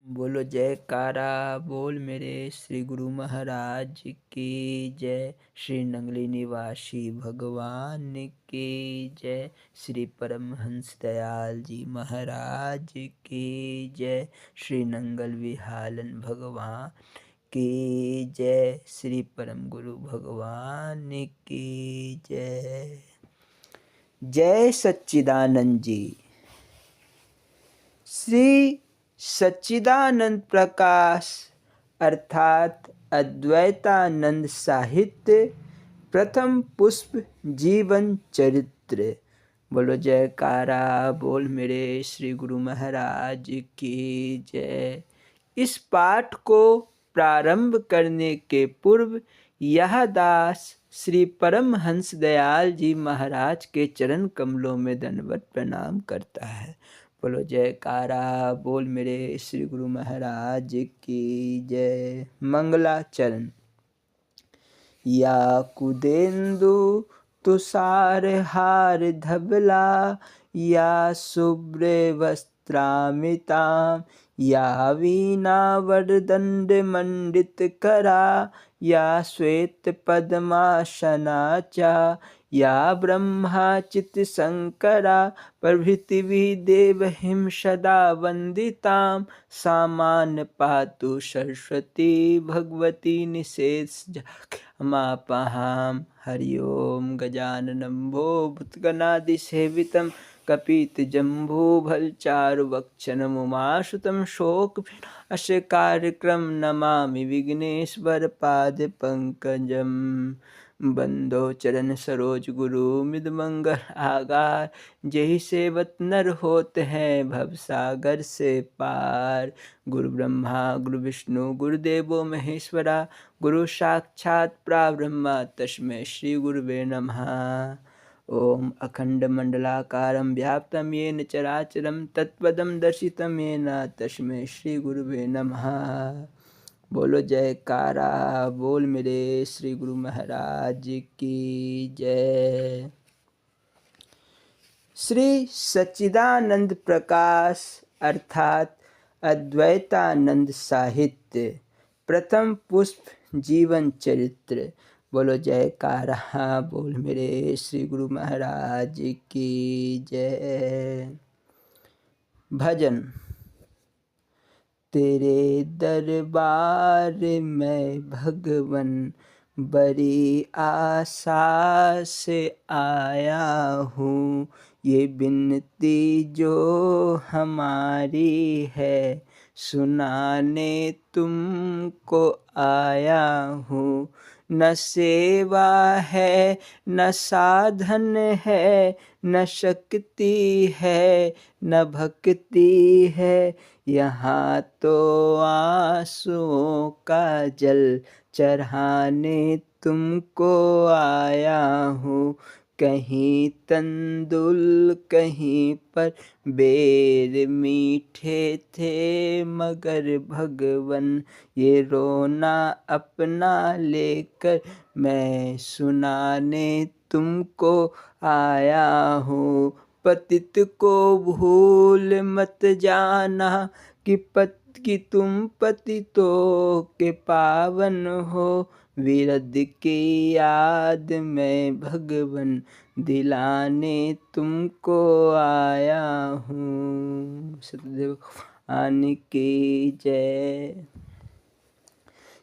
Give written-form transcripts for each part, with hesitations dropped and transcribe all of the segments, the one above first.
बोलो जयकारा बोल मेरे श्री गुरु महाराज की जय। श्री नंगली निवासी भगवान की जय। श्री परमहंस दयाल जी महाराज की जय। श्री नंगल विहालन भगवान की जय। श्री परम गुरु भगवान की जय। जय सच्चिदानंद जी। श्री सच्चिदानंद प्रकाश अर्थात अद्वैतानंद साहित्य प्रथम पुष्प जीवन चरित्र। बोलो जयकारा बोल मेरे श्री गुरु महाराज की जय। इस पाठ को प्रारंभ करने के पूर्व यह दास श्री परमहंस दयाल जी महाराज के चरण कमलों में दंडवत प्रणाम करता है। बोलो जयकारा बोल मेरे श्री गुरु महाराज की जय। मंगलाचरण। या कुदेन्दु तुषार हार धबला या शुभ्र वस्त्रामितां या वीणा वरदंड मंडित करा या श्वेत पद्मासना च या ब्रह्माचित शंकरा प्रभृति देवहिं सदा वंदितां सामान पातु सरस्वती भगवती निशेष मापहां। हरि ओम। गजाननं भूतगणादिसेवितं कपितजम्बूफलचारुभक्षणमुमाश्रितं शोकविनाशकार्यक्रमं नमामि विघ्नेश्वरपादपङ्कजं। बंदो चरण सरोज गुरु मृदमंगल आगार जही सेवत नर होत हैं भवसागर से पार। गुरु ब्रह्मा गुरु विष्णु गुरुदेवो महेश्वरा गुरु साक्षात् परब्रह्म तस्मै श्री गुरुवे नमः। ओम अखंडमंडलाकारं व्याप्तं येन चराचरं तत्पदं दर्शितं येन तस्मै श्री गुरुवे नमः। बोलो जयकारा बोल मेरे श्री गुरु महाराज की जय। श्री सच्चिदानंद प्रकाश अर्थात अद्वैतानंद साहित्य प्रथम पुष्प जीवन चरित्र। बोलो जयकारा बोल मेरे श्री गुरु महाराज की जय। भजन। तेरे दरबार में भगवन बड़ी आशा से आया हूँ। ये विनती जो हमारी है सुनाने तुमको आया हूँ। न सेवा है न साधन है न शक्ति है न भक्ति है। यहाँ तो आंसुओं का जल चढ़ाने तुमको आया हूँ। कहीं तंदुल कहीं पर बेर मीठे थे मगर भगवन ये रोना अपना लेकर मैं सुनाने तुमको आया हूँ। पतित को भूल मत जाना कि तुम पतितों के पावन हो। विरध की याद में भगवन दिलाने तुमको आया हूँ। सतदेव भगवान की जय।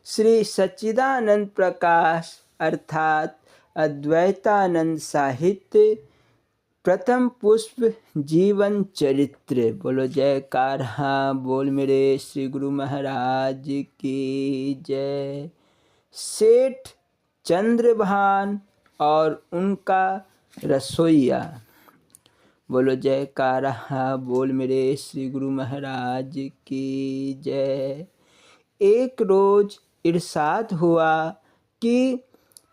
श्री सच्चिदानंद प्रकाश अर्थात अद्वैतानंद साहित्य प्रथम पुष्प जीवन चरित्र। बोलो जयकारा बोल मेरे श्री गुरु महाराज की जय। सेठ चंद्रभान और उनका रसोइया। बोलो जयकारा बोल मेरे श्री गुरु महाराज की जय। एक रोज इरशाद हुआ कि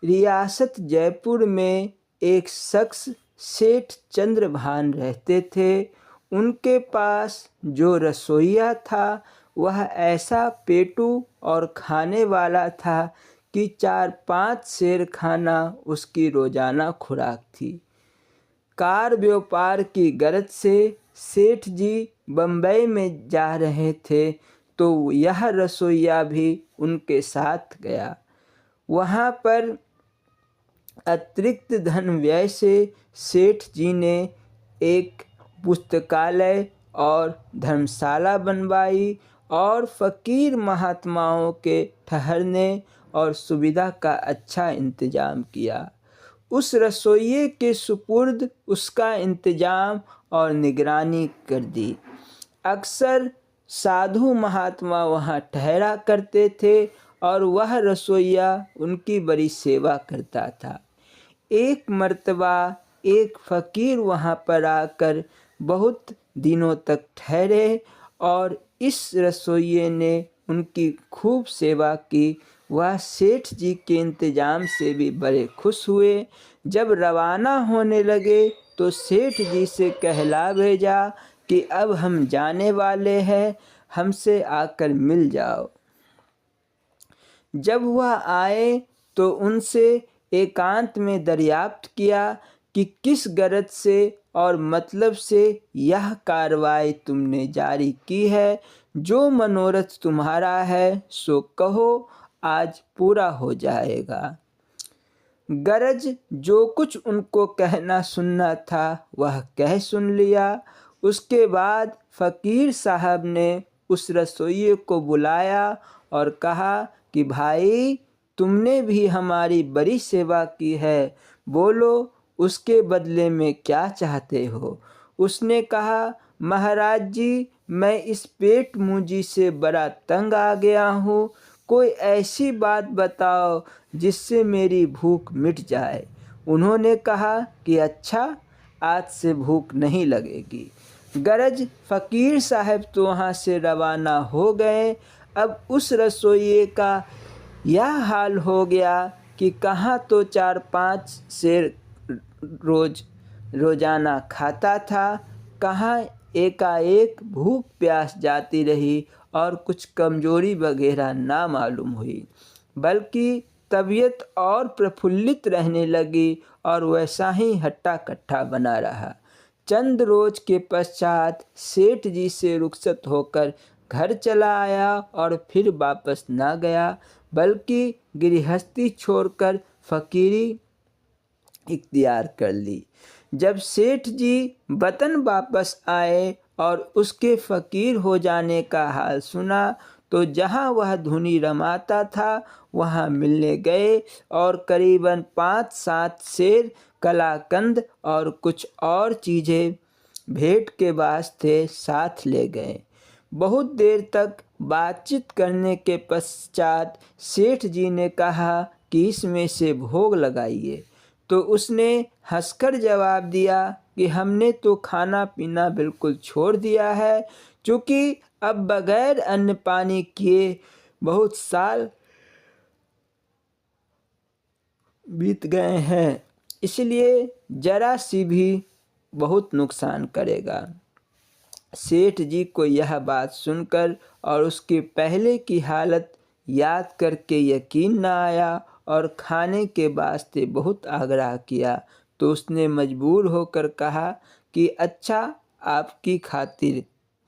रियासत जयपुर में एक शख्स सेठ चंद्रभान रहते थे। उनके पास जो रसोइया था वह ऐसा पेटू और खाने वाला था कि 4-5 सेर खाना उसकी रोजाना खुराक थी। कार व्यापार की गरज से सेठ जी बम्बई में जा रहे थे तो यह रसोइया भी उनके साथ गया। वहाँ पर अतिरिक्त धन व्यय से सेठ जी ने एक पुस्तकालय और धर्मशाला बनवाई और फ़कीर महात्माओं के ठहरने और सुविधा का अच्छा इंतज़ाम किया। उस रसोइये के सुपुर्द उसका इंतज़ाम और निगरानी कर दी। अक्सर साधु महात्मा वहाँ ठहरा करते थे और वह रसोइया उनकी बड़ी सेवा करता था। एक मर्तबा एक फ़कीर वहाँ पर आकर बहुत दिनों तक ठहरे और इस रसोइये ने उनकी खूब सेवा की। वह सेठ जी के इंतज़ाम से भी बड़े खुश हुए। जब रवाना होने लगे तो सेठ जी से कहला भेजा कि अब हम जाने वाले हैं, हमसे आकर मिल जाओ। जब वह आए तो उनसे एकांत में दरियाफ्त किया कि किस गरज से और मतलब से यह कार्रवाई तुमने जारी की है। जो मनोरथ तुम्हारा है सो कहो, आज पूरा हो जाएगा। गरज जो कुछ उनको कहना सुनना था वह कह सुन लिया। उसके बाद फ़कीर साहब ने उस रसोइये को बुलाया और कहा कि भाई, तुमने भी हमारी बड़ी सेवा की है, बोलो उसके बदले में क्या चाहते हो। उसने कहा, महाराज जी, मैं इस पेट मूंजी से बड़ा तंग आ गया हूँ, कोई ऐसी बात बताओ जिससे मेरी भूख मिट जाए। उन्होंने कहा कि अच्छा, आज से भूख नहीं लगेगी। गरज फ़कीर साहब तो वहाँ से रवाना हो गए। अब उस रसोइये का यह हाल हो गया कि कहाँ तो 4-5 सेर रोज़ाना खाता था, कहाँ एकाएक भूख प्यास जाती रही और कुछ कमजोरी वगैरह ना मालूम हुई, बल्कि तबीयत और प्रफुल्लित रहने लगी और वैसा ही हट्टा कट्ठा बना रहा। चंद रोज के पश्चात सेठ जी से रुखसत होकर घर चला आया और फिर वापस ना गया, बल्कि गृहस्थी छोड़कर फ़कीरी इख्तियार कर ली। जब सेठ जी वतन वापस आए और उसके फ़कीर हो जाने का हाल सुना तो जहाँ वह धुनी रमाता था वहाँ मिलने गए और करीबन 5-7 सेर कलाकंद और कुछ और चीज़ें भेंट के वास्ते साथ ले गए। बहुत देर तक बातचीत करने के पश्चात सेठ जी ने कहा कि इसमें से भोग लगाइए। तो उसने हंसकर जवाब दिया कि हमने तो खाना पीना बिल्कुल छोड़ दिया है, क्योंकि अब बगैर अन्न पानी किए बहुत साल बीत गए हैं, इसलिए जरा सी भी बहुत नुकसान करेगा। सेठ जी को यह बात सुनकर और उसके पहले की हालत याद करके यकीन न आया और खाने के वास्ते बहुत आग्रह किया। तो उसने मजबूर होकर कहा कि अच्छा, आपकी खातिर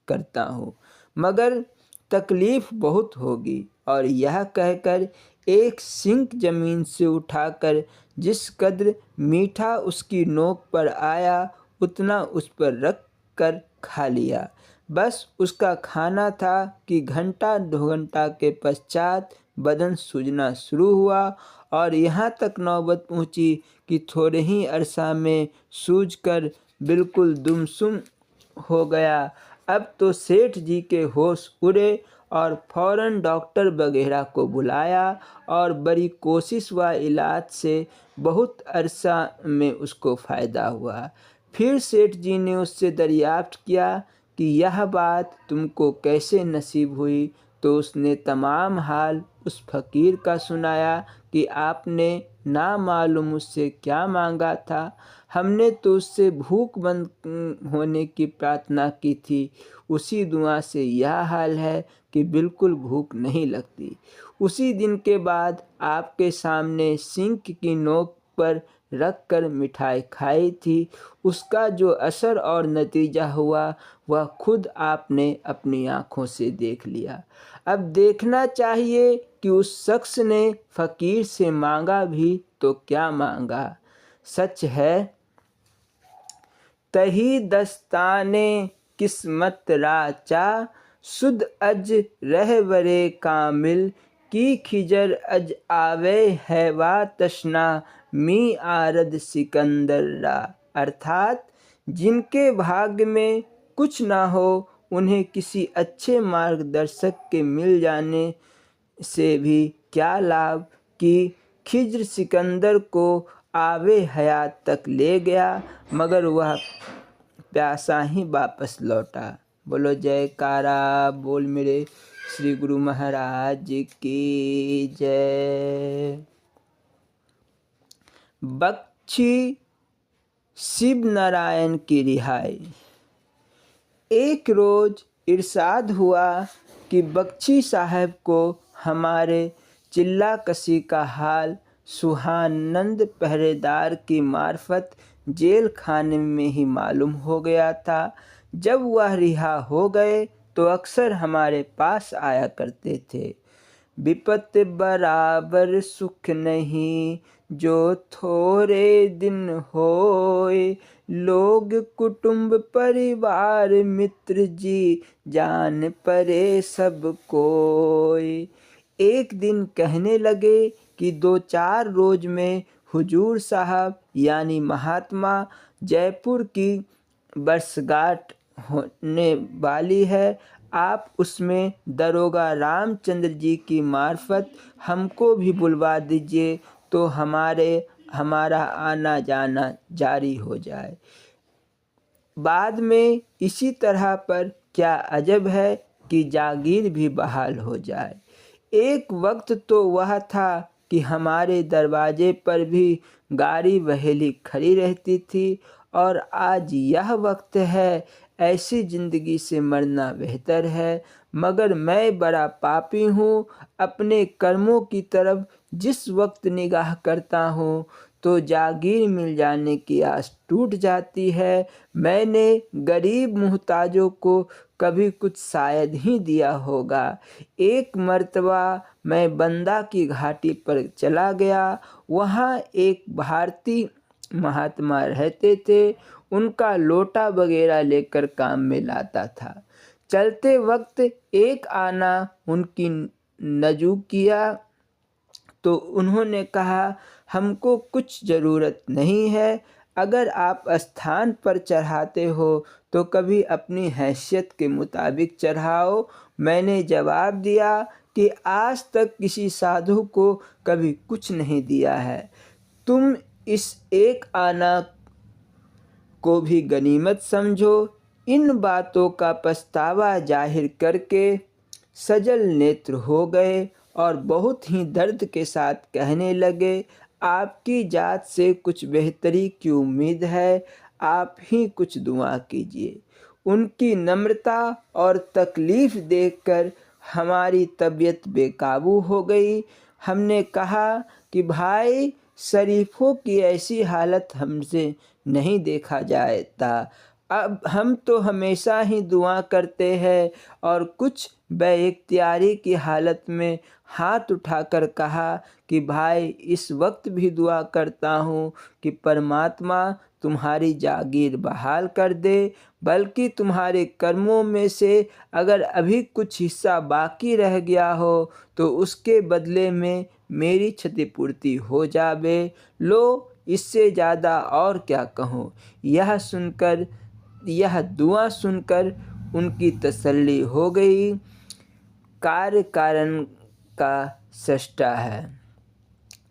करता हूँ, मगर तकलीफ़ बहुत होगी। और यह कहकर एक सिंक ज़मीन से उठाकर जिस कद्र मीठा उसकी नोक पर आया उतना उस पर रख कर खा लिया। बस उसका खाना था कि घंटा 2 घंटा के पश्चात बदन सूजना शुरू हुआ और यहाँ तक नौबत पहुँची कि थोड़े ही अरसा में सूझकर बिल्कुल दुमसुम हो गया। अब तो सेठ जी के होश उड़े और फौरन डॉक्टर वगैरह को बुलाया और बड़ी कोशिश व इलाज से बहुत अरसा में उसको फ़ायदा हुआ। फिर सेठ जी ने उससे दरियाफ्त किया कि यह बात तुमको कैसे नसीब हुई। तो उसने तमाम हाल उस फ़कीर का सुनाया कि आपने ना मालूम उससे क्या मांगा था। हमने तो उससे भूख बंद होने की प्रार्थना की थी, उसी दुआ से यह हाल है कि बिल्कुल भूख नहीं लगती। उसी दिन के बाद आपके सामने सिंक की नोक पर रखकर मिठाई खाई थी, उसका जो असर और नतीजा हुआ वह खुद आपने अपनी आँखों से देख लिया। अब देखना चाहिए कि उस शख्स ने फ़कीर से मांगा भी तो क्या मांगा। सच है तही दस्ताने किस्मत राचा, सुद अज रहबरे कामिल की खिजर अज आवे हैवा तशना मी आरद सिकंदर रा। अर्थात जिनके भाग्य में कुछ ना हो उन्हें किसी अच्छे मार्गदर्शक के मिल जाने से भी क्या लाभ कि खिज्र सिकंदर को आवे हयात तक ले गया मगर वह प्यासा ही वापस लौटा। बोलो जयकारा बोल मेरे श्री गुरु महाराज की जय। बख्शी शिव नारायण की रिहाई। एक रोज़ इरशाद हुआ कि बख्शी साहब को हमारे चिल्ला कसी का हाल सुहानंद पहरेदार की मार्फत जेल खाने में ही मालूम हो गया था। जब वह रिहा हो गए तो अक्सर हमारे पास आया करते थे। विपत बराबर सुख नहीं जो थोड़े दिन होए, लोग कुटुंब परिवार मित्र जी जान परे सब कोई। एक दिन कहने लगे कि 2-4 रोज में हुजूर साहब यानी महात्मा जयपुर की वर्षगांठ होने वाली है, आप उसमें दरोगा रामचंद्र जी की मार्फत हमको भी बुलवा दीजिए तो हमारा आना जाना जारी हो जाए। बाद में इसी तरह पर क्या अजब है कि जागीर भी बहाल हो जाए। एक वक्त तो वह था कि हमारे दरवाजे पर भी गाड़ी बहेली खड़ी रहती थी और आज यह वक्त है, ऐसी ज़िंदगी से मरना बेहतर है। मगर मैं बड़ा पापी हूँ, अपने कर्मों की तरफ जिस वक्त निगाह करता हूँ तो जागीर मिल जाने की आस टूट जाती है। मैंने गरीब मुहताजों को कभी कुछ शायद ही दिया होगा। एक मर्तबा मैं बंदा की घाटी पर चला गया, वहाँ एक भारतीय महात्मा रहते थे, उनका लोटा वगैरह लेकर काम में लाता था। चलते वक्त एक आना उनकी नजू किया तो उन्होंने कहा, हमको कुछ ज़रूरत नहीं है, अगर आप स्थान पर चढ़ाते हो तो कभी अपनी हैसियत के मुताबिक चढ़ाओ। मैंने जवाब दिया कि आज तक किसी साधु को कभी कुछ नहीं दिया है, तुम इस एक आना को भी गनीमत समझो। इन बातों का पछतावा जाहिर करके सजल नेत्र हो गए और बहुत ही दर्द के साथ कहने लगे, आपकी जात से कुछ बेहतरी की उम्मीद है, आप ही कुछ दुआ कीजिए। उनकी नम्रता और तकलीफ़ देखकर हमारी तबीयत बेकाबू हो गई। हमने कहा कि भाई, शरीफों की ऐसी हालत हमसे नहीं देखा जाता। अब हम तो हमेशा ही दुआ करते हैं और कुछ बेइख्तियारी की हालत में हाथ उठाकर कहा कि भाई, इस वक्त भी दुआ करता हूँ कि परमात्मा तुम्हारी जागीर बहाल कर दे, बल्कि तुम्हारे कर्मों में से अगर अभी कुछ हिस्सा बाकी रह गया हो तो उसके बदले में मेरी क्षतिपूर्ति हो जावे। लो, इससे ज़्यादा और क्या कहूँ। यह दुआ सुनकर उनकी तसल्ली हो गई। कार्य कारण का सृष्टा है,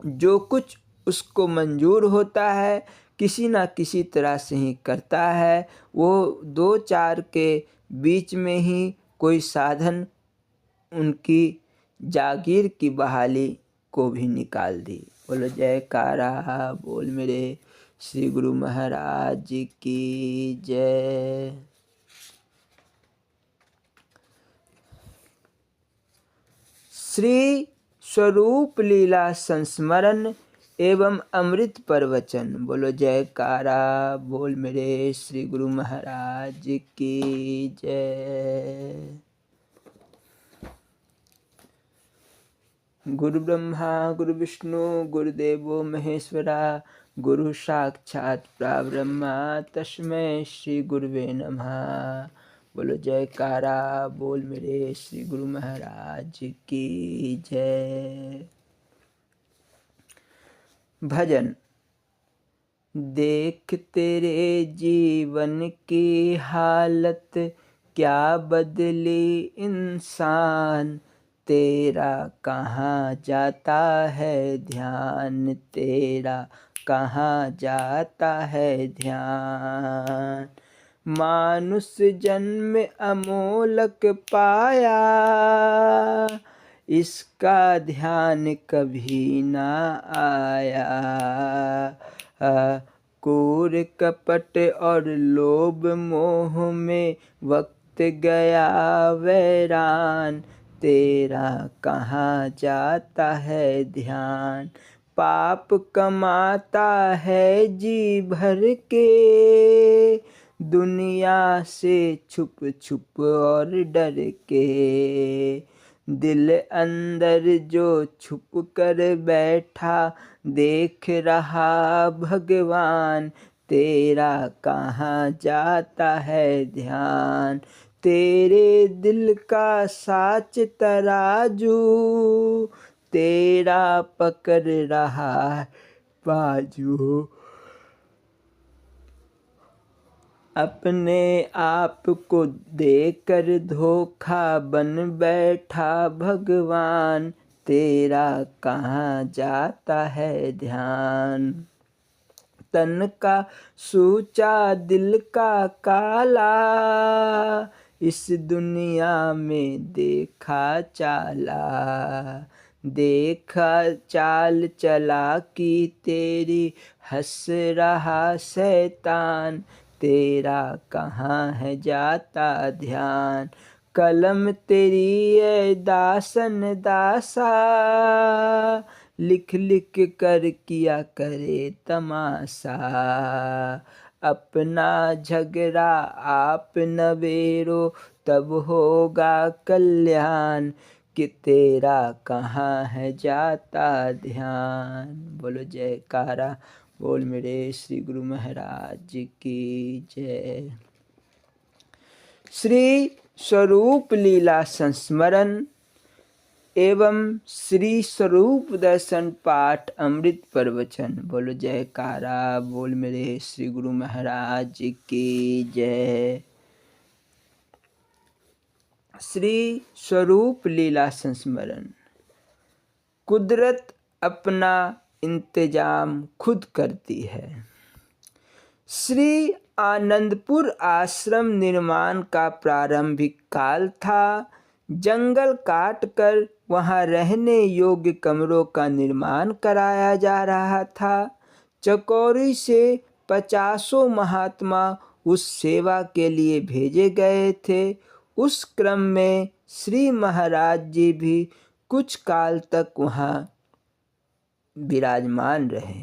जो कुछ उसको मंजूर होता है किसी न किसी तरह से ही करता है। वो 2-4 के बीच में ही कोई साधन उनकी जागीर की बहाली को भी निकाल दी। बोलो जयकारा बोल मेरे श्री गुरु महाराज की जय। श्री स्वरूप लीला संस्मरण एवं अमृत प्रवचन। बोलो जयकारा बोल मेरे श्री गुरु महाराज की जय। गुरु ब्रह्मा गुरु विष्णु गुरुदेवो महेश्वरा, गुरु साक्षात परब्रह्म तस्मै श्री गुरुवे नमः। बोलो जयकारा बोल मेरे श्री गुरु महाराज की जय। भजन। देख तेरे जीवन की हालत, क्या बदली इंसान, तेरा कहाँ जाता है ध्यान, तेरा कहाँ जाता है ध्यान। मानुष जन्म अमोलक पाया, इसका ध्यान कभी ना आया। क्रूर कपट और लोभ मोह में वक्त गया वैरान, तेरा कहाँ जाता है ध्यान। पाप कमाता है जी भर के, दुनिया से छुप छुप और डर के। दिल अंदर जो छुप कर बैठा, देख रहा भगवान, तेरा कहाँ जाता है ध्यान। तेरे दिल का साच तराजू, तेरा पकड़ रहा बाजू। अपने आप को देकर धोखा बन बैठा भगवान, तेरा कहाँ जाता है ध्यान। तन का सूचा दिल का काला, इस दुनिया में देखा चाला। देखा चाल चला कि तेरी, हंस रहा शैतान, तेरा कहाँ है जाता ध्यान। कलम तेरी है दासन दासा, लिख लिख कर किया करे तमाशा। अपना झगड़ा आप नवेरो, तब होगा कल्याण, कि तेरा कहाँ है जाता ध्यान। बोलो जयकारा बोल मेरे श्री गुरु महाराज की जय। श्री स्वरूप लीला संस्मरण एवं श्री स्वरूप दर्शन पाठ अमृत प्रवचन। बोलो जयकारा बोल मेरे श्री गुरु महाराज की जय। श्री स्वरूप लीला संस्मरण। कुदरत अपना इंतजाम खुद करती है। श्री आनंदपुर आश्रम निर्माण का प्रारंभिक काल था। जंगल काटकर वहां रहने योग्य कमरों का निर्माण कराया जा रहा था। चकोरी से 50 महात्मा उस सेवा के लिए भेजे गए थे। उस क्रम में श्री महाराज जी भी कुछ काल तक वहां विराजमान रहे।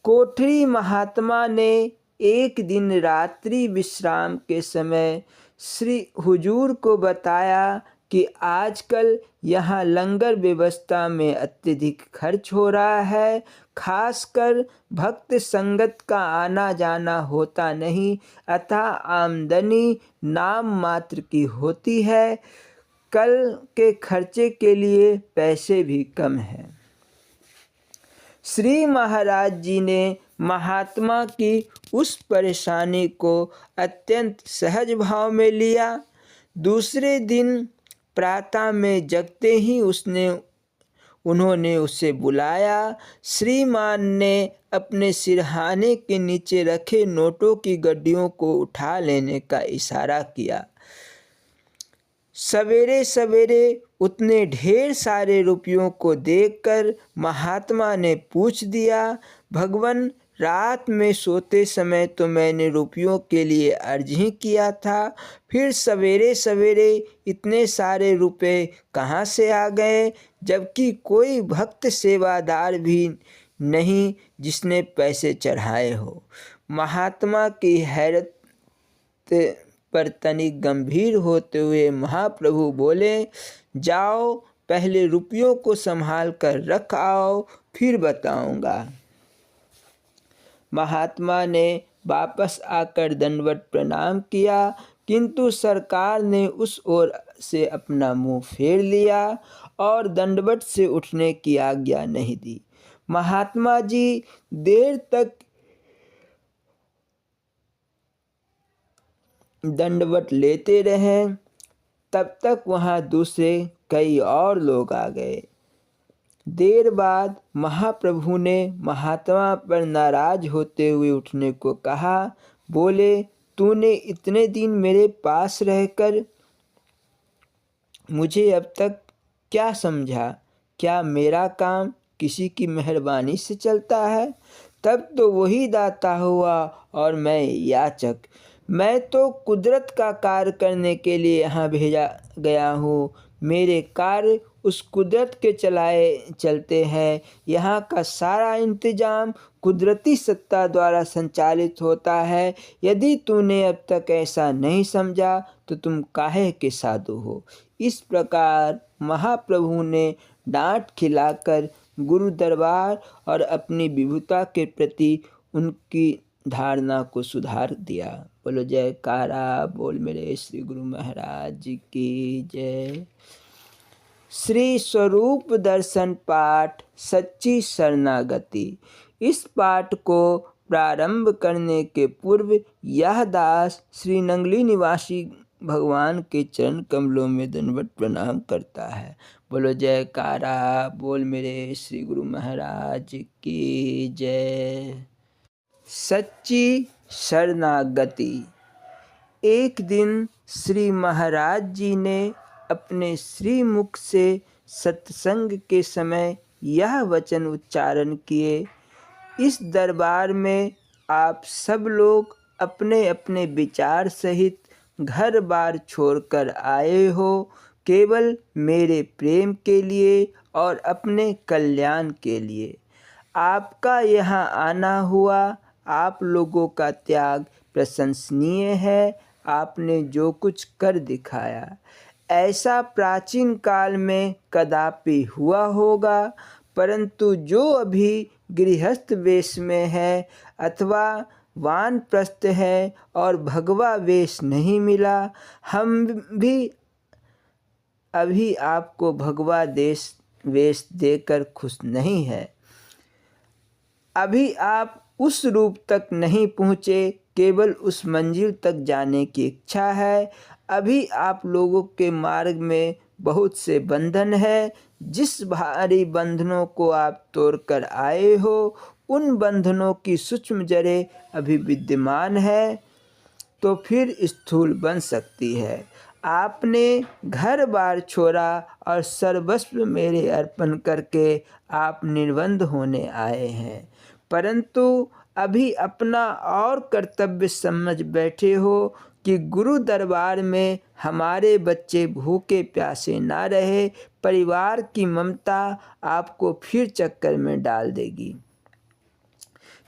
कोठरी महात्मा ने एक दिन रात्रि विश्राम के समय श्री हुजूर को बताया कि आजकल यहाँ लंगर व्यवस्था में अत्यधिक खर्च हो रहा है। खासकर भक्त संगत का आना जाना होता नहीं, अतः आमदनी नाम मात्र की होती है। कल के खर्चे के लिए पैसे भी कम हैं। श्री महाराज जी ने महात्मा की उस परेशानी को अत्यंत सहज भाव में लिया। दूसरे दिन प्रातः में जगते ही उन्होंने उसे बुलाया। श्रीमान ने अपने सिरहाने के नीचे रखे नोटों की गड्डियों को उठा लेने का इशारा किया। सवेरे सवेरे उतने ढेर सारे रुपयों को देखकर महात्मा ने पूछ दिया, भगवान रात में सोते समय तो मैंने रुपयों के लिए अर्ज ही किया था, फिर सवेरे सवेरे इतने सारे रुपए कहाँ से आ गए, जबकि कोई भक्त सेवादार भी नहीं जिसने पैसे चढ़ाए हो। महात्मा की हैरत पर तनिक गंभीर होते हुए महाप्रभु बोले, जाओ पहले रुपयों को संभाल कर रख आओ, फिर बताऊंगा। महात्मा ने वापस आकर दंडवत प्रणाम किया, किंतु सरकार ने उस ओर से अपना मुंह फेर लिया और दंडवत से उठने की आज्ञा नहीं दी। महात्मा जी देर तक दंडवत लेते रहे। तब तक वहाँ दूसरे कई और लोग आ गए। देर बाद महाप्रभु ने महात्मा पर नाराज होते हुए उठने को कहा। बोले, तूने इतने दिन मेरे पास रहकर मुझे अब तक क्या समझा? क्या मेरा काम किसी की मेहरबानी से चलता है? तब तो वही दाता हुआ और मैं याचक। मैं तो कुदरत का कार्य करने के लिए यहाँ भेजा गया हूँ। मेरे कार्य उस कुदरत के चलाए चलते हैं। यहाँ का सारा इंतजाम कुदरती सत्ता द्वारा संचालित होता है। यदि तूने अब तक ऐसा नहीं समझा तो तुम काहे के साधु हो। इस प्रकार महाप्रभु ने डांट खिलाकर गुरु दरबार और अपनी विभुता के प्रति उनकी धारणा को सुधार दिया। बोलो जयकारा बोल मेरे श्री गुरु महाराज जी की जय। श्री स्वरूप दर्शन पाठ सच्ची शरणागति। इस पाठ को प्रारंभ करने के पूर्व यह दास श्री नंगली निवासी भगवान के चरण कमलों में दंडवत प्रणाम करता है। बोलो जयकारा बोल मेरे श्री गुरु महाराज की जय। सच्ची शरणागति। एक दिन श्री महाराज जी ने अपने श्रीमुख से सत्संग के समय यह वचन उच्चारण किए, इस दरबार में आप सब लोग अपने अपने विचार सहित घर बार छोड़कर आए हो, केवल मेरे प्रेम के लिए और अपने कल्याण के लिए। आपका यहाँ आना हुआ, आप लोगों का त्याग प्रशंसनीय है। आपने जो कुछ कर दिखाया ऐसा प्राचीन काल में कदापि हुआ होगा, परंतु जो अभी गृहस्थ वेश में है अथवा वानप्रस्थ है और भगवा वेश नहीं मिला, हम भी अभी आपको भगवा वेश देकर खुश नहीं है। अभी आप उस रूप तक नहीं पहुँचे, केवल उस मंजिल तक जाने की इच्छा है। अभी आप लोगों के मार्ग में बहुत से बंधन है। जिस भारी बंधनों को आप तोड़कर आए हो, उन बंधनों की सूक्ष्म जड़ें अभी विद्यमान है, तो फिर स्थूल बन सकती है। आपने घर बार छोड़ा और सर्वस्व मेरे अर्पण करके आप निर्बंध होने आए हैं, परंतु अभी अपना और कर्तव्य समझ बैठे हो कि गुरु दरबार में हमारे बच्चे भूखे प्यासे ना रहे। परिवार की ममता आपको फिर चक्कर में डाल देगी।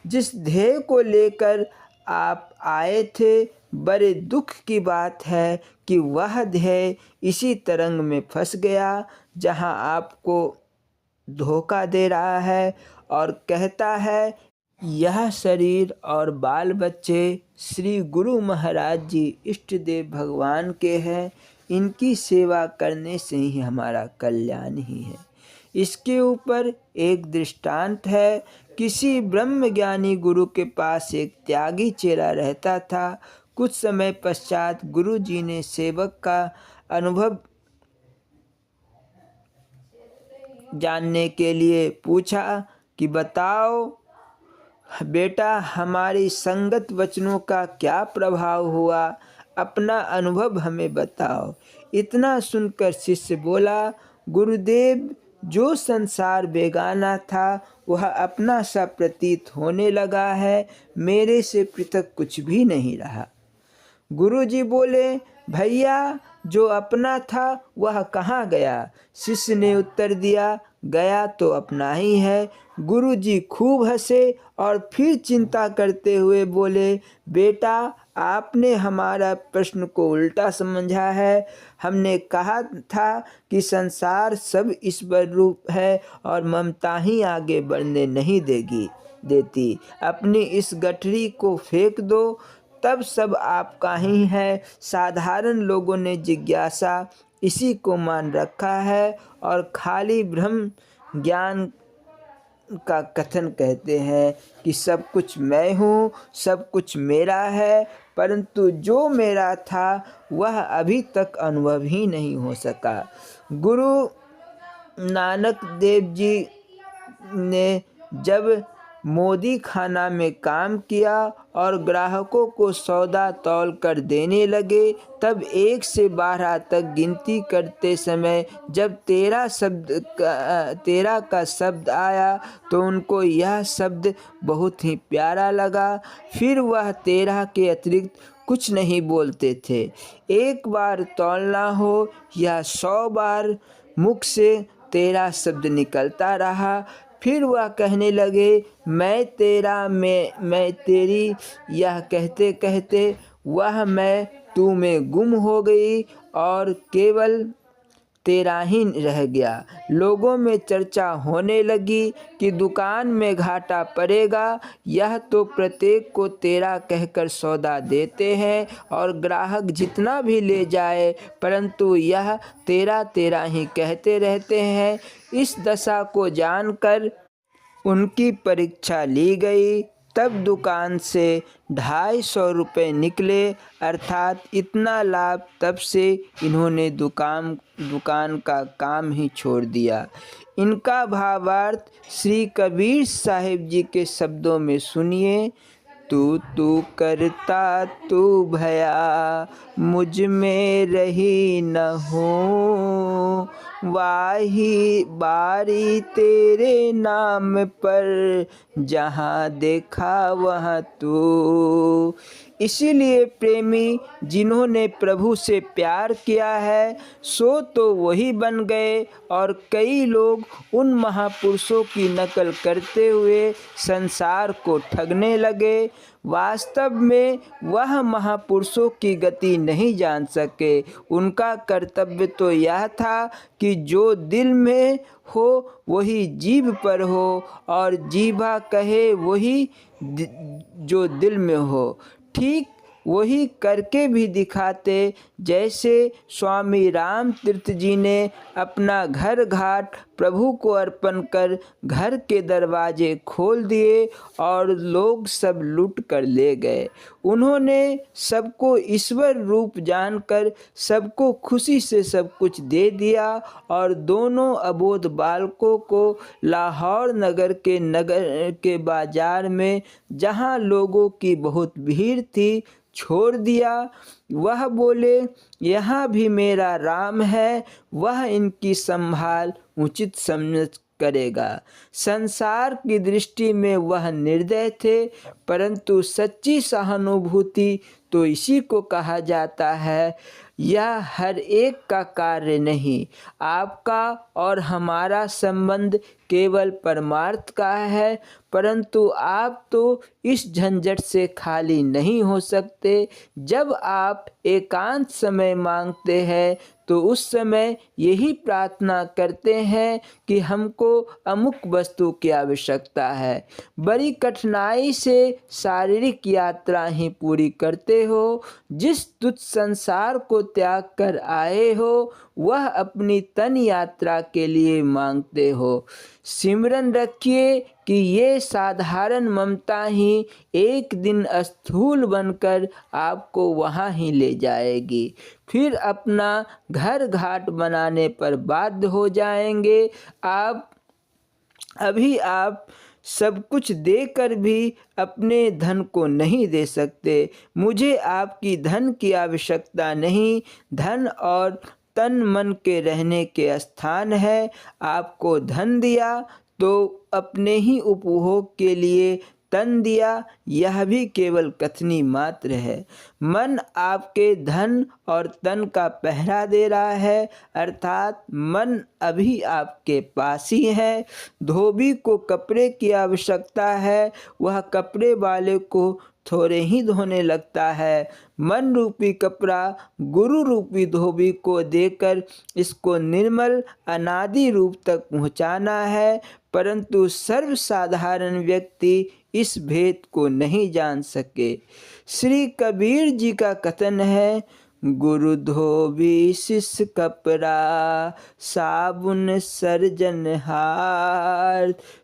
जिस ध्येय को लेकर आप आए थे, बड़े दुख की बात है कि वह ध्येय इसी तरंग में फंस गया, जहां आपको धोखा दे रहा है और कहता है यह शरीर और बाल बच्चे श्री गुरु महाराज जी इष्ट देव भगवान के हैं, इनकी सेवा करने से ही हमारा कल्याण ही है। इसके ऊपर एक दृष्टांत है। किसी ब्रह्मज्ञानी गुरु के पास एक त्यागी चेला रहता था। कुछ समय पश्चात गुरु जी ने सेवक का अनुभव जानने के लिए पूछा कि बताओ बेटा, हमारी संगत वचनों का क्या प्रभाव हुआ, अपना अनुभव हमें बताओ। इतना सुनकर शिष्य बोला, गुरुदेव, जो संसार बेगाना था वह अपना सा प्रतीत होने लगा है, मेरे से पृथक कुछ भी नहीं रहा। गुरु जी बोले, भैया, जो अपना था वह कहाँ गया? शिष्य ने उत्तर दिया, गया तो अपना ही है। गुरुजी खूब हंसे और फिर चिंता करते हुए बोले, बेटा आपने हमारा प्रश्न को उल्टा समझा है। हमने कहा था कि संसार सब ईश्वर रूप है और ममता ही आगे बढ़ने नहीं देती। अपनी इस गठरी को फेंक दो, तब सब आपका ही है। साधारण लोगों ने जिज्ञासा इसी को मान रखा है और खाली ब्रह्म ज्ञान का कथन कहते हैं कि सब कुछ मैं हूँ, सब कुछ मेरा है, परंतु जो मेरा था वह अभी तक अनुभव ही नहीं हो सका। गुरु नानक देव जी ने जब मोदी खाना में काम किया और ग्राहकों को सौदा तौल कर देने लगे, तब 1 से 12 तक गिनती करते समय जब 13 का शब्द आया तो उनको यह शब्द बहुत ही प्यारा लगा। फिर वह 13 के अतिरिक्त कुछ नहीं बोलते थे। एक बार तौलना हो या 100 बार मुख से 13 शब्द निकलता रहा। फिर वह कहने लगे, मैं तेरा, मैं तेरी। यह कहते कहते वह मैं तू में गुम हो गई और केवल तेरा ही रह गया। लोगों में चर्चा होने लगी कि दुकान में घाटा पड़ेगा। यह तो प्रत्येक को 13 कहकर सौदा देते हैं और ग्राहक जितना भी ले जाए, परंतु यह 13 ही कहते रहते हैं। इस दशा को जानकर उनकी परीक्षा ली गई। तब दुकान से 250 रुपये निकले, अर्थात इतना लाभ। तब से इन्होंने दुकान का काम ही छोड़ दिया। इनका भावार्थ श्री कबीर साहिब जी के शब्दों में सुनिए। तू करता तू भया, मुझ में रही न हो, वाही बारी तेरे नाम पर, जहाँ देखा वहाँ तू। इसीलिए प्रेमी जिन्होंने प्रभु से प्यार किया है सो तो वही बन गए, और कई लोग उन महापुरुषों की नकल करते हुए संसार को ठगने लगे। वास्तव में वह महापुरुषों की गति नहीं जान सके। उनका कर्तव्य तो यह था कि जो दिल में हो वही जीभ पर हो, और जीभा कहे वही जो दिल में हो। ठीक वही करके भी दिखाते। जैसे स्वामी राम तीर्थ जी ने अपना घर घाट प्रभु को अर्पण कर घर के दरवाजे खोल दिए और लोग सब लूट कर ले गए। उन्होंने सबको ईश्वर रूप जानकर सबको खुशी से सब कुछ दे दिया, और दोनों अबोध बालकों को लाहौर नगर के बाजार में, जहाँ लोगों की बहुत भीड़ थी, छोड़ दिया। वह बोले, यहाँ भी मेरा राम है, वह इनकी संभाल उचित समझ करेगा। संसार की दृष्टि में वह निर्दय थे, परंतु सच्ची सहानुभूति तो इसी को कहा जाता है। यह हर एक का कार्य नहीं। आपका और हमारा संबंध केवल परमार्थ का है, परंतु आप तो इस झंझट से खाली नहीं हो सकते। जब आप एकांत समय मांगते हैं तो उस समय यही प्रार्थना करते हैं कि हमको अमुक वस्तु की आवश्यकता है। बड़ी कठिनाई से शारीरिक यात्रा ही पूरी करते हो। जिस तुच्छ संसार को त्याग कर आए हो वह अपनी तन यात्रा के लिए मांगते हो। सिमरन रखिए कि ये साधारण ममता ही एक दिन स्थूल बनकर आपको वहाँ ही ले जाएगी। फिर अपना घर घाट बनाने पर बाध्य हो जाएंगे। आप सब कुछ देकर भी अपने धन को नहीं दे सकते। मुझे आपकी धन की आवश्यकता नहीं। धन और तन मन के रहने के स्थान है। आपको धन दिया तो अपने ही उपभोग के लिए तन दिया, यह भी केवल कथनी मात्र है। मन आपके धन और तन का पहरा दे रहा है, अर्थात मन अभी आपके पास ही है। धोबी को कपड़े की आवश्यकता है, वह कपड़े वाले को थोड़े ही धोने लगता है। मन रूपी कपड़ा गुरु रूपी धोबी को देकर इसको निर्मल अनादि रूप तक पहुँचाना है, परंतु सर्वसाधारण व्यक्ति इस भेद को नहीं जान सके। श्री कबीर जी का कथन है, गुरु धोबी शिष्य कपड़ा, साबुन सर्जनहार,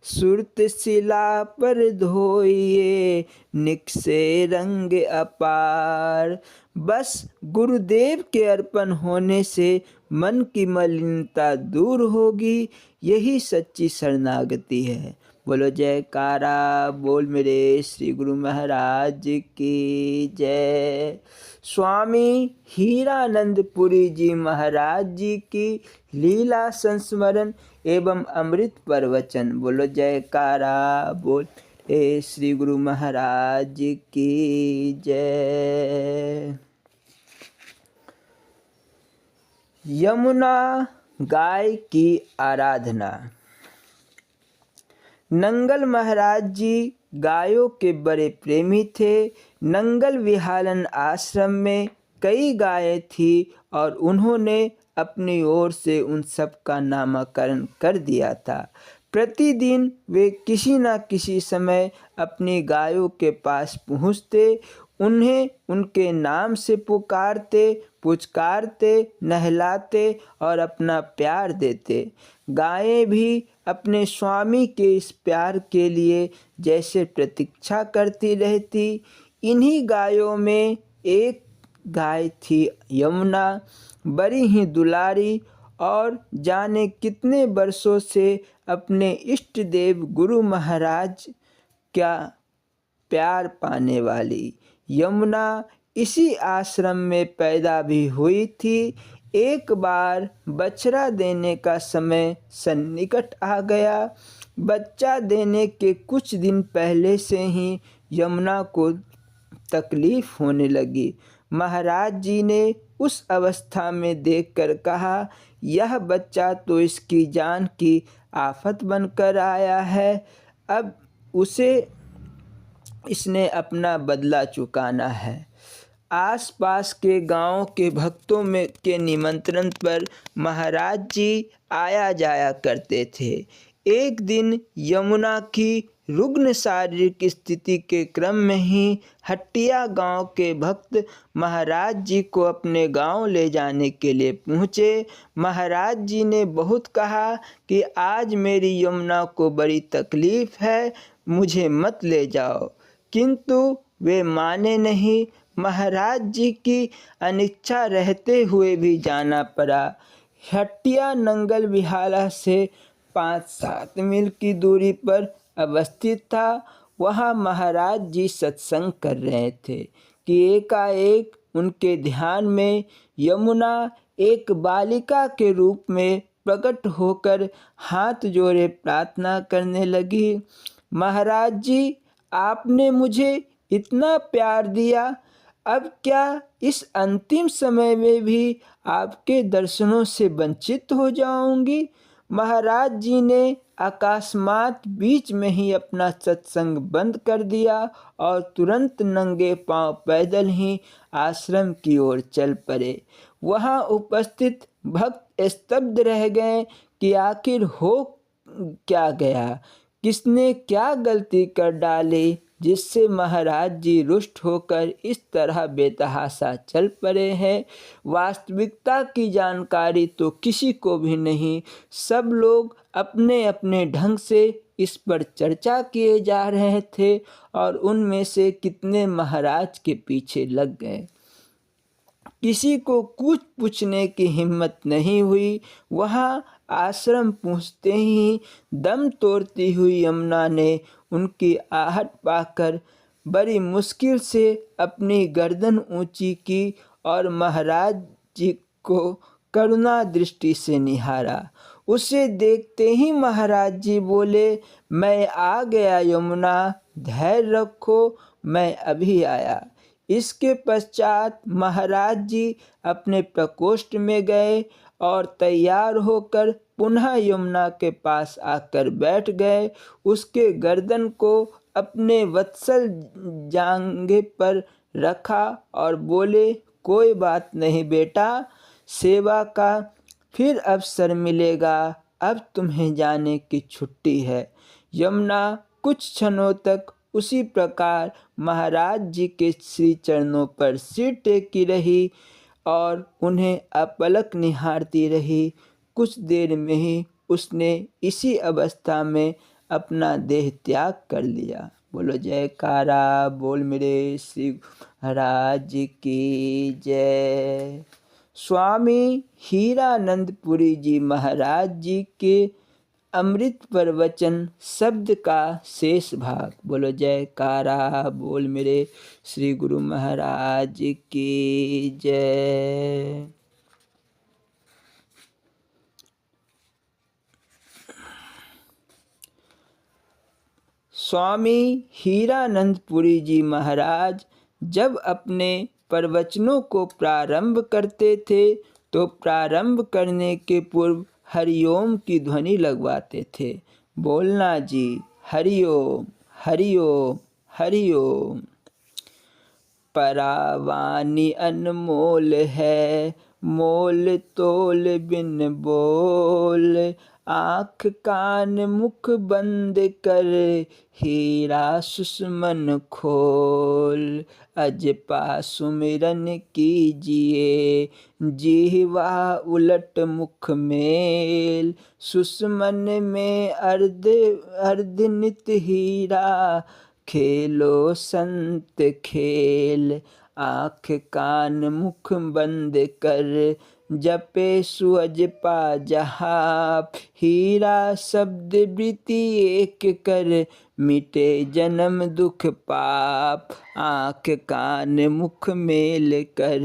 सुरत शिला पर धोइए, निकसे रंग अपार। बस गुरुदेव के अर्पण होने से मन की मलिनता दूर होगी, यही सच्ची शरणागति है। बोलो जयकारा बोल मेरे श्री गुरु महाराज की जय। स्वामी हीरानंदपुरी जी महाराज जी की लीला संस्मरण एवं अमृत प्रवचन। बोलो जयकारा बोल ए श्री गुरु महाराज की जय। यमुना गाय की आराधना। नंगल महाराज जी गायों के बड़े प्रेमी थे। नंगल विहालन आश्रम में कई गायें थी और उन्होंने अपनी ओर से उन सब का नामकरण कर दिया था। प्रतिदिन वे किसी न किसी समय अपनी गायों के पास पहुँचते, उन्हें उनके नाम से पुचकारते, नहलाते और अपना प्यार देते। गायें भी अपने स्वामी के इस प्यार के लिए जैसे प्रतीक्षा करती रहती। इन्हीं गायों में एक गाय थी यमुना, बड़ी ही दुलारी और जाने कितने वर्षों से अपने इष्ट देव गुरु महाराज का प्यार पाने वाली। यमुना इसी आश्रम में पैदा भी हुई थी। एक बार बछड़ा देने का समय सन्निकट आ गया। बच्चा देने के कुछ दिन पहले से ही यमुना को तकलीफ होने लगी। महाराज जी ने उस अवस्था में देखकर कहा, यह बच्चा तो इसकी जान की आफत बनकर आया है, अब उसे इसने अपना बदला चुकाना है। आसपास के गांवों के भक्तों में के निमंत्रण पर महाराज जी आया जाया करते थे। एक दिन यमुना की रुग्ण शारीरिक स्थिति के क्रम में ही हट्टिया गांव के भक्त महाराज जी को अपने गांव ले जाने के लिए पहुँचे। महाराज जी ने बहुत कहा कि आज मेरी यमुना को बड़ी तकलीफ़ है, मुझे मत ले जाओ, किंतु वे माने नहीं। महाराज जी की अनिच्छा रहते हुए भी जाना पड़ा। हट्टिया नंगल विहाला से 5-7 मील की दूरी पर अवस्थित था। वहाँ महाराज जी सत्संग कर रहे थे कि एकाएक उनके ध्यान में यमुना एक बालिका के रूप में प्रकट होकर हाथ जोड़े प्रार्थना करने लगी। महाराज जी, आपने मुझे इतना प्यार दिया, अब क्या इस अंतिम समय में भी आपके दर्शनों से वंचित हो जाऊंगी? महाराज जी ने अकस्मात बीच में ही अपना सत्संग बंद कर दिया और तुरंत नंगे पांव पैदल ही आश्रम की ओर चल पड़े। वहां उपस्थित भक्त स्तब्ध रह गए कि आखिर हो क्या गया, किसने क्या गलती कर डाली जिससे महाराज जी रुष्ट होकर इस तरह बेतहाशा चल पड़े हैं। वास्तविकता की जानकारी तो किसी को भी नहीं। सब लोग अपने अपने ढंग से इस पर चर्चा किए जा रहे थे और उनमें से कितने महाराज के पीछे लग गए। किसी को कुछ पूछने की हिम्मत नहीं हुई। वहाँ आश्रम पहुँचते ही दम तोड़ती हुई यमुना ने उनकी आहट पाकर बड़ी मुश्किल से अपनी गर्दन ऊंची की और महाराज जी को करुणा दृष्टि से निहारा। उसे देखते ही महाराज जी बोले, मैं आ गया यमुना, धैर्य रखो, मैं अभी आया। इसके पश्चात महाराज जी अपने प्रकोष्ठ में गए और तैयार होकर पुनः यमुना के पास आकर बैठ गए। उसके गर्दन को अपने वत्सल जांघे पर रखा और बोले, कोई बात नहीं बेटा, सेवा का फिर अवसर मिलेगा, अब तुम्हें जाने की छुट्टी है। यमुना कुछ क्षणों तक उसी प्रकार महाराज जी के श्री चरणों पर सिर टेकी रही और उन्हें अपलक निहारती रही। कुछ देर में ही उसने इसी अवस्था में अपना देह त्याग कर लिया। बोलो जयकारा, बोल मेरे श्री महाराज की जय। स्वामी हीरानंदपुरी जी महाराज जी के अमृत प्रवचन शब्द का शेष भाग। बोलो जयकारा, बोल मेरे श्री गुरु महाराज की जय। स्वामी हीरानंदपुरी जी महाराज जब अपने प्रवचनों को प्रारंभ करते थे तो प्रारंभ करने के पूर्व हरिओम की ध्वनि लगवाते थे। बोलना जी, हरिओम हरिओम हरिओम। परावानी अनमोल है, मोल तोल बिन बोल, आँख कान मुख बंद कर, हीरा सुषमन खोल। अजपा सुमिरन कीजिए, जिह्वा उलट मुख मेल, सुषमन में अर्ध नित हीरा, खेलो संत खेल। आँख कान मुख बंद कर, जपे सुअजपा जहाप, हीरा शब्द वृत्ति एक कर, मिटे जन्म दुख पाप। आँख कान मुख मेल कर,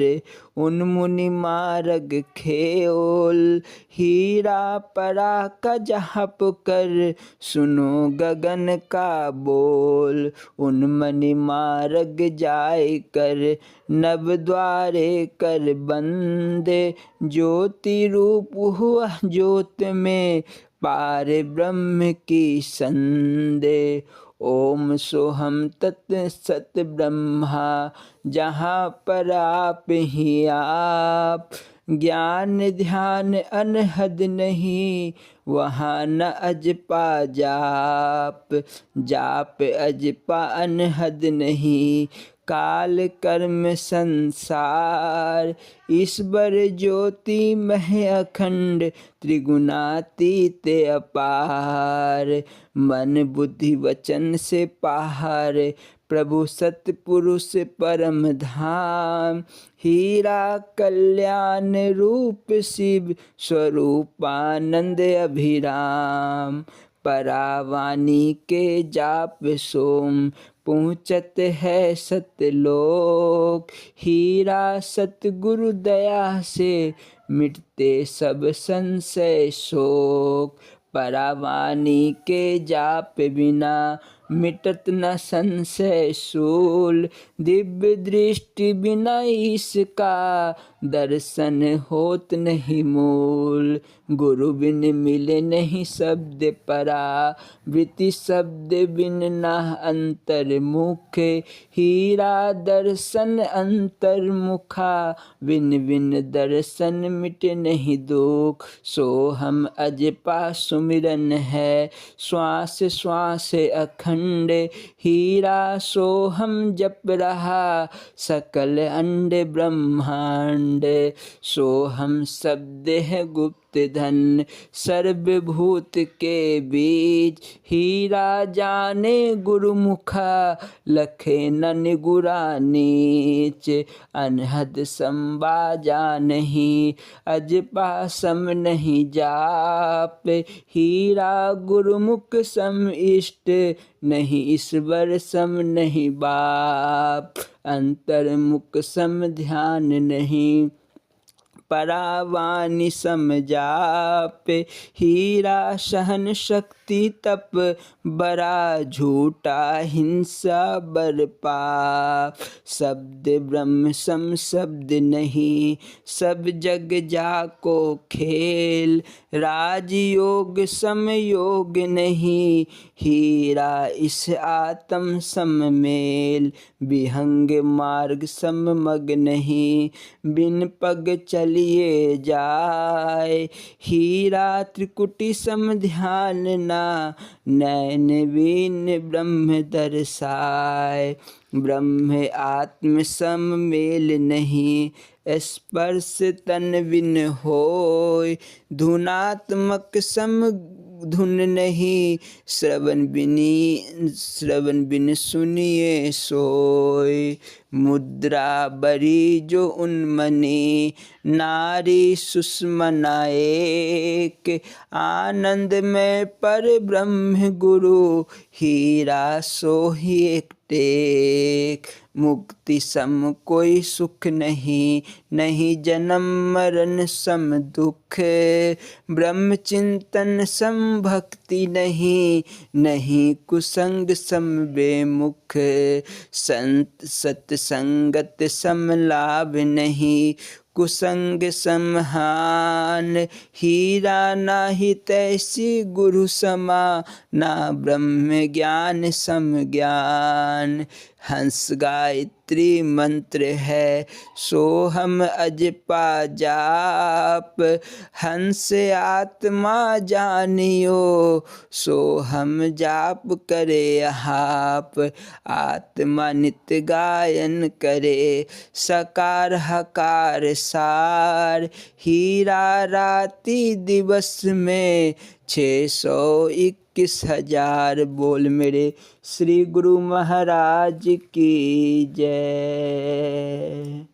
उन्मुनि मार्ग खेओल, हीरा परा का जहप कर, सुनो गगन का बोल। उन्मनि मार्ग जाय कर, नव द्वारे कर बंदे, ज्योति रूप हुआ ज्योत में, पार ब्रह्म की संदे। ओम सोहम तत् सत ब्रह्मा, जहाँ पर आप ही आप, ज्ञान ध्यान अनहद नहीं, वहाँ न अजपा जाप। जाप अजपा अनहद नहीं, काल कर्म संसार, ईश्वर ज्योति मह अखंड, त्रिगुणातीत अपार। मन बुद्धि वचन से पार, प्रभु सतपुरुष परम धाम। हीरा कल्याण रूप शिव, स्वरूपानंद अभिराम। परावानी के जाप सोम, पहुँचत है सतलोक। हीरा सतगुरु दया से, मिटते सब संशय शोक। परावानी के जाप बिना, मिटत न संशय शूल। दिव्य दृष्टि बिना इसका, दर्शन होत नहीं मूल। गुरु बिन मिले नहीं शब्द परा, वृत्ति शब्द बिन ना अंतर्मुख। हीरा दर्शन अंतर्मुखा, बिन बिन दर्शन मिटे नहीं दुख। सो हम अजपा सुमिरन है, श्वास श्वास अखंड। हीरा सो हम जप रहा, सकल अंड ब्रह्मांड। सो हम शब्द है गुप्त धन, सर्वभूत के बीच। हीरा जाने गुरुमुखा, लखे न निगुरा नीच। अनहद संबाजा नहीं, अजपा सम नहीं जाप। हीरा गुरुमुख सम इष्ट, नहीं ईश्वर सम नहीं बाप। अंतर्मुख सम ध्यान नहीं, परावानी समझाप। हीरा सहन शक्ति तप बड़ा झूठा हिंसा बरपाप। शब्द ब्रह्म सम शब्द नहीं सब जग जाको खेल। राजयोग सम योग नहीं हीरा इस आत्म सममेल। विहंग मार्ग सम मग नहीं बिन पग चलिए जाए। हीरा त्रिकुटी सम ध्यान ना नैन बीन ब्रह्म दर्शाए। ब्रह्म आत्म सम मेल नहीं स्पर्श तन बिन होय। धुनात्मक सम धुन नहीं श्रवण बिन सुनिए सोय। मुद्रा बरी जो उन्मनी नारी सुषमना एक। आनंद में पर ब्रह्म गुरु हीरा सोही एक टेक। मुक्ति सम कोई सुख नहीं नहीं जन्म मरण सम दुख। ब्रह्म चिंतन सम भक्ति नहीं नहीं कुसंग सम बेमुख। संत सत्संगत सम लाभ नहीं कुसंग समहान। हीरा नाही तैसी गुरु समा ना ब्रह्म ज्ञान सम ज्ञान। हंस गायत्री मंत्र है सोहम अजपा जाप। हंस आत्मा जानियो सोहम जाप करे आप। आत्मा नित्य गायन करे सकार हकार सार। हीरा राति दिवस में 621,000। बोल मेरे श्री गुरु महाराज की जय।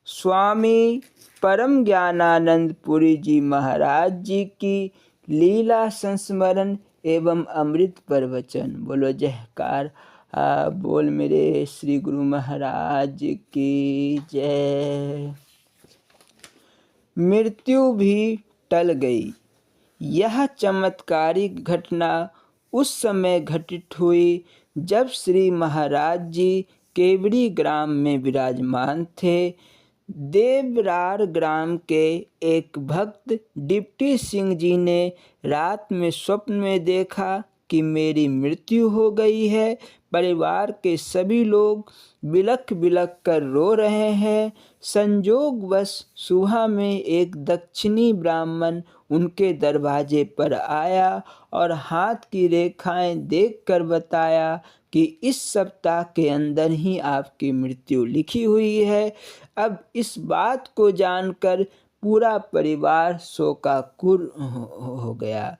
स्वामी परम ज्ञानानंद पुरी जी महाराज जी की लीला संस्मरण एवं अमृत प्रवचन। बोलो जयकार। बोल मेरे श्री गुरु महाराज की जय। मृत्यु भी टल गई। यह चमत्कारिक घटना उस समय घटित हुई जब श्री महाराज जी केवड़ी ग्राम में विराजमान थे। देवरार ग्राम के एक भक्त डिप्टी सिंह जी ने रात में स्वप्न में देखा कि मेरी मृत्यु हो गई है। परिवार के सभी लोग बिलख बिलख कर रो रहे हैं। संयोगवश सुबह में एक दक्षिणी ब्राह्मण उनके दरवाजे पर आया और हाथ की रेखाएं देखकर बताया कि इस सप्ताह के अंदर ही आपकी मृत्यु लिखी हुई है। अब इस बात को जानकर पूरा परिवार शोकाकुल हो गया।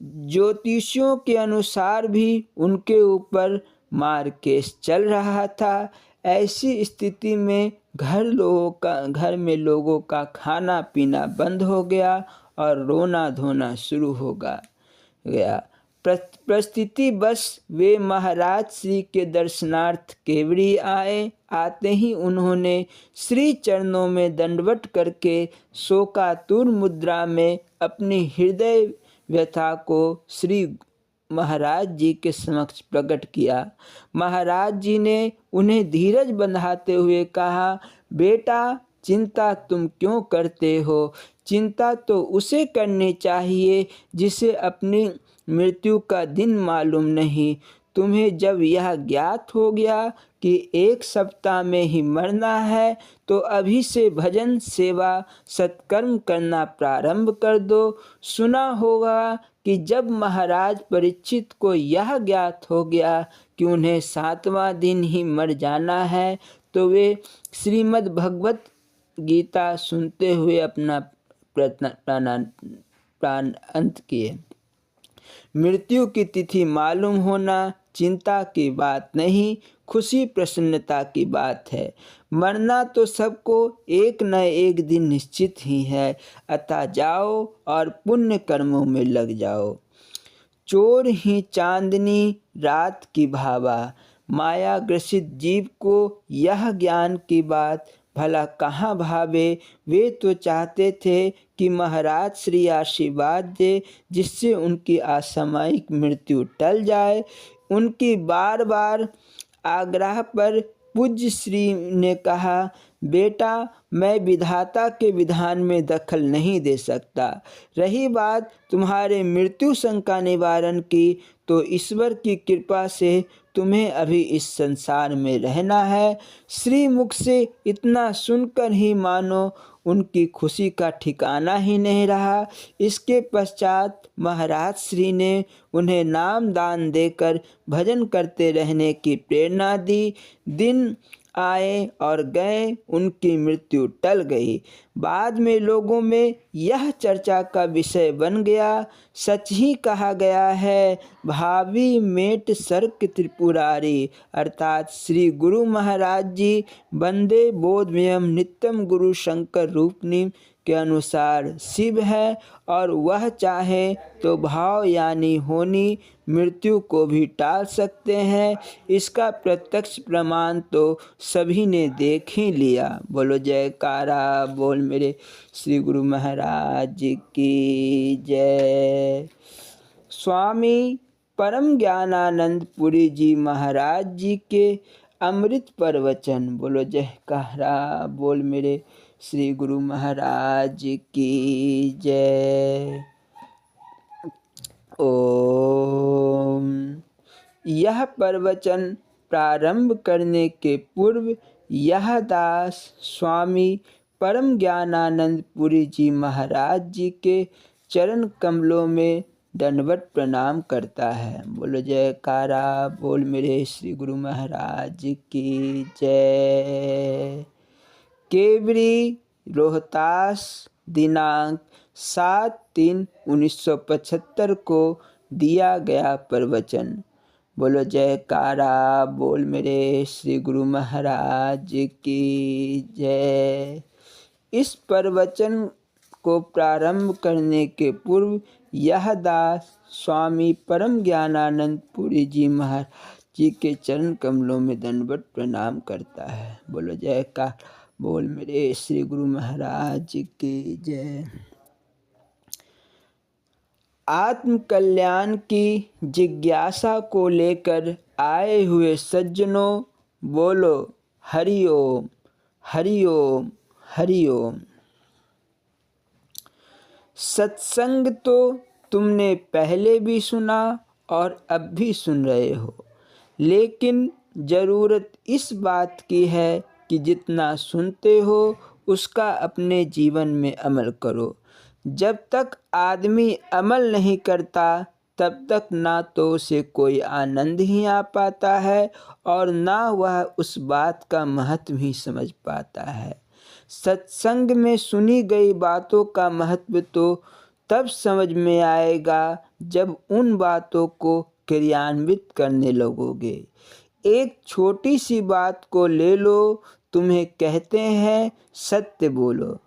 ज्योतिषियों के अनुसार भी उनके ऊपर मार केस चल रहा था। ऐसी स्थिति में घर में लोगों का खाना पीना बंद हो गया और रोना धोना शुरू हो गया। परिस्थिति बस वे महाराज श्री के दर्शनार्थ केवड़ी आए। आते ही उन्होंने श्री चरणों में दंडवत करके शोकातुर मुद्रा में अपनी हृदय व्यथा को श्री महाराज जी के समक्ष प्रकट किया। महाराज जी ने उन्हें धीरज बंधाते हुए कहा, बेटा चिंता तुम क्यों करते हो? चिंता तो उसे करनी चाहिए जिसे अपनी मृत्यु का दिन मालूम नहीं। तुम्हें जब यह ज्ञात हो गया कि 1 सप्ताह में ही मरना है तो अभी से भजन सेवा सत्कर्म करना प्रारंभ कर दो। सुना होगा कि जब महाराज परीक्षित को यह ज्ञात हो गया कि उन्हें 7वां दिन ही मर जाना है तो वे श्रीमद् भगवत गीता सुनते हुए अपना प्राण अंत किए। मृत्यु की तिथि मालूम होना चिंता की बात नहीं, खुशी प्रसन्नता की बात है। मरना तो सबको एक न एक दिन निश्चित ही है, अतः जाओ और पुण्य कर्मों में लग जाओ। चोर ही चांदनी रात की भावा, माया ग्रसित जीव को यह ज्ञान की बात भला कहाँ भावे। वे तो चाहते थे कि महाराज श्री आशीर्वाद दे जिससे उनकी असामयिक मृत्यु टल जाए। उनकी बार बार आग्रह पर पूज्य श्री ने कहा, बेटा मैं विधाता के विधान में दखल नहीं दे सकता। रही बात तुम्हारे मृत्यु शंका निवारण की, तो ईश्वर की कृपा से तुम्हें अभी इस संसार में रहना है। श्री मुख से इतना सुनकर ही मानो उनकी खुशी का ठिकाना ही नहीं रहा। इसके पश्चात महाराज श्री ने उन्हें नाम दान देकर भजन करते रहने की प्रेरणा दी। दिन आए और गए, उनकी मृत्यु टल गई। बाद में लोगों में यह चर्चा का विषय बन गया। सच ही कहा गया है, भावी मेट सर्क त्रिपुरारी, अर्थात श्री गुरु महाराज जी वंदे बोधमयम नित्यम गुरु शंकर रूपनी के अनुसार शिव है, और वह चाहे तो भाव यानी होनी मृत्यु को भी टाल सकते हैं। इसका प्रत्यक्ष प्रमाण तो सभी ने देख ही लिया। बोलो जयकारा बोल मेरे श्री गुरु महाराज जी की जय। स्वामी परम ज्ञानानंद पुरी जी महाराज जी के अमृत प्रवचन। बोलो जयकारा बोल मेरे श्री गुरु महाराज की जय। ओम। यह प्रवचन प्रारंभ करने के पूर्व यह दास स्वामी परम ज्ञानानंद पुरी जी महाराज जी के चरण कमलों में दंडवत प्रणाम करता है। बोलो जयकारा बोल मेरे श्री गुरु महाराज की जय। केवरी रोहतास दिनांक 7/3/1975 को दिया गया प्रवचन। बोलो जयकारा बोल मेरे श्री गुरु महाराज की जय। इस प्रवचन को प्रारंभ करने के पूर्व यह दास स्वामी परम ज्ञानानंद पुरी जी महाराज जी के चरण कमलों में दंडवत प्रणाम करता है। बोलो जयकार बोल मेरे श्री गुरु महाराज की जय। आत्म कल्याण की जिज्ञासा को लेकर आए हुए सज्जनों, बोलो हरि ओम हरि ओम हरि ओम। सत्संग तो तुमने पहले भी सुना और अब भी सुन रहे हो, लेकिन ज़रूरत इस बात की है कि जितना सुनते हो उसका अपने जीवन में अमल करो। जब तक आदमी अमल नहीं करता तब तक ना तो उसे कोई आनंद ही आ पाता है और ना वह उस बात का महत्व ही समझ पाता है। सत्संग में सुनी गई बातों का महत्व तो तब समझ में आएगा जब उन बातों को क्रियान्वित करने लगोगे। एक छोटी सी बात को ले लो, तुम्हें कहते हैं सत्य बोलो।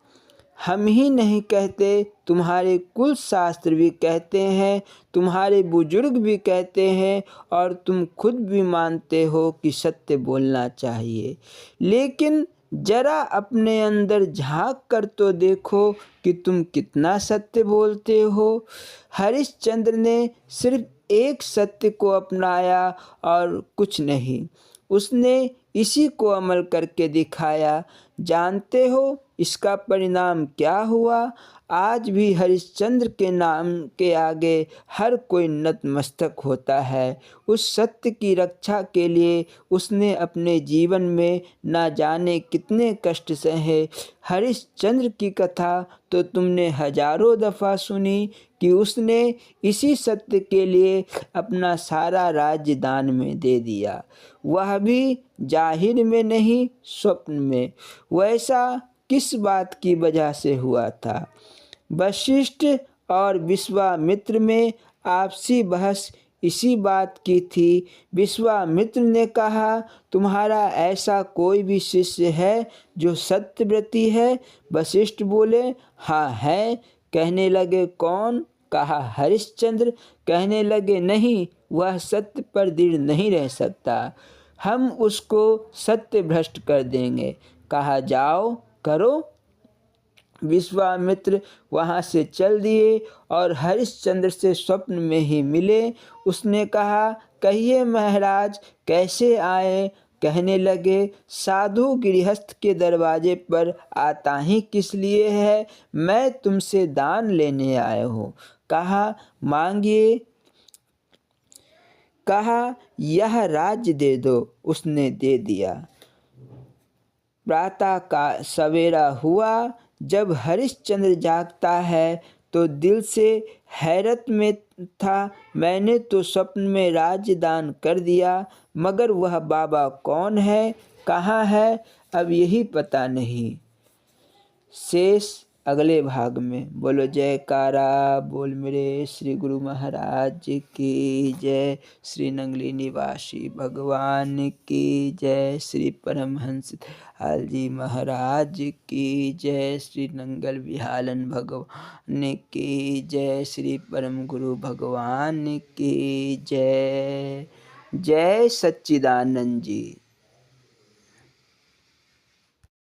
हम ही नहीं कहते, तुम्हारे कुल शास्त्र भी कहते हैं, तुम्हारे बुजुर्ग भी कहते हैं और तुम खुद भी मानते हो कि सत्य बोलना चाहिए। लेकिन जरा अपने अंदर झांक कर तो देखो कि तुम कितना सत्य बोलते हो। हरिश्चंद्र ने सिर्फ एक सत्य को अपनाया और कुछ नहीं, उसने इसी को अमल करके दिखाया। जानते हो इसका परिणाम क्या हुआ? आज भी हरिश्चंद्र के नाम के आगे हर कोई नतमस्तक होता है। उस सत्य की रक्षा के लिए उसने अपने जीवन में ना जाने कितने कष्ट सहे। हरिश्चंद्र की कथा तो तुमने हजारों दफ़ा सुनी कि उसने इसी सत्य के लिए अपना सारा राज्य दान में दे दिया, वह भी जाहिर में नहीं स्वप्न में। वैसा किस बात की वजह से हुआ था? वशिष्ठ और विश्वामित्र में आपसी बहस इसी बात की थी। विश्वामित्र ने कहा, तुम्हारा ऐसा कोई भी शिष्य है जो सत्यव्रती है? वशिष्ठ बोले, हाँ है। कहने लगे कौन? कहा हरिश्चंद्र। कहने लगे नहीं, वह सत्य पर दृढ़ नहीं रह सकता, हम उसको सत्य भ्रष्ट कर देंगे। कहा जाओ करो। विश्वामित्र वहाँ से चल दिए और हरिश्चंद्र से स्वप्न में ही मिले। उसने कहा, कहिए महाराज कैसे आए? कहने लगे, साधु गृहस्थ के दरवाजे पर आता ही किस लिए है? मैं तुमसे दान लेने आया हूँ। कहा, मांगिए। कहा, यह राज्य दे दो। उसने दे दिया। प्रातः का सवेरा हुआ। जब हरिश्चंद्र जागता है तो दिल से हैरत में था। मैंने तो स्वप्न में राज्य दान कर दिया, मगर वह बाबा कौन है, कहाँ है, अब यही पता नहीं। शेष अगले भाग में। बोलो जयकारा बोल मेरे श्री गुरु महाराज की जय। श्री नंगली निवासी भगवान की जय। श्री परमहंस दयाल जी महाराज की जय। श्री नंगल विहालन भगवान की जय। श्री परम गुरु भगवान की जय। जय सच्चिदानंद जी।